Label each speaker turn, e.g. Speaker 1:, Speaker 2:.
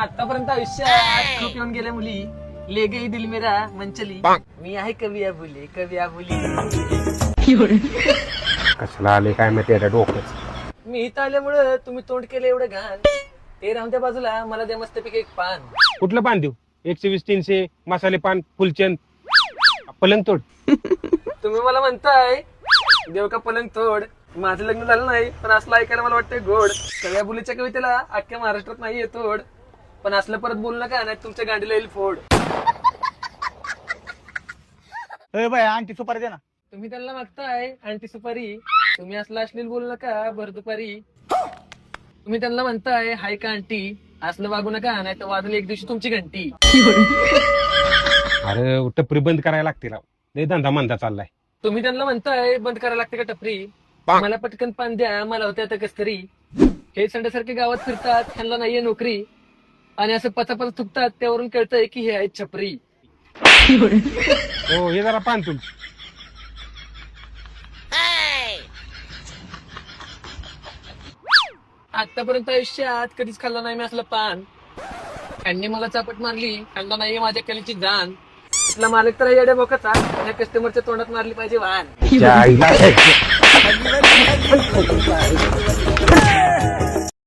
Speaker 1: आतापर्यंत आयुष्यात खूप येऊन गेल्या मुली, ले गई दिल मेरा मंचली, मी आहे कविया बोली, कविया बोली.
Speaker 2: कसला आले काय माहिती आता डोकंच.
Speaker 1: मी इथं आल्यामुळं तुम्ही तोंड केलं एवढं घाण. ते राहून त्या बाजूला मला द्या मस्तपैकी एक पान.
Speaker 2: कुठलं पान देऊ? 120 300 मसाले पान, फुलचंद, पलंग तोड.
Speaker 1: तुम्ही मला म्हणताय देव का पलंग तोड. माझं लग्न झालं नाही पण असलं ऐकायला मला वाटतंय गोड. कव्या बोलीच्या कवितेला अख्ख्या महाराष्ट्रात नाहीये तोड. पण असलं परत बोलू नका नाही तुमच्या गांडीला येईल फोड.
Speaker 3: बाय आणखी सुपारी दे ना.
Speaker 1: तुम्ही त्यांना मागताय आणखी सुपारी, तुम्ही असलं अश्लील बोलू नका भर दुपारी. तुम्ही त्यांना म्हणताय हाय का आंटी, असलं वागू नका नाही तर वाजली एक दिवशी तुमची घंटी.
Speaker 2: अरे टपरी बंद करायला लागते राव, लय धंदा मंदा चाललाय.
Speaker 1: तुम्ही त्यांना म्हणताय बंद करायला लागते का टपरी, मला पटकन पान द्या मला होते आता कस्तरी. हे संड्यासारखे गावात फिरतात त्यांना नाहीये नोकरी, आणि असं पचापच थुकतात त्यावरून कळतंय की हे आहेत छपरी.
Speaker 2: हो हे जरा पान तुमचं.
Speaker 1: आतापर्यंत आयुष्यात कधीच खाल्लं नाही मी असलं पान. त्यांनी मला चापट मारली, त्यांना नाहीये माझ्या कलेची जाण. इथला मालक तर येड्या बोकाचा, त्या कस्टमरच्या तोंडात मारली पाहिजे वाहन.
Speaker 2: त्या आईला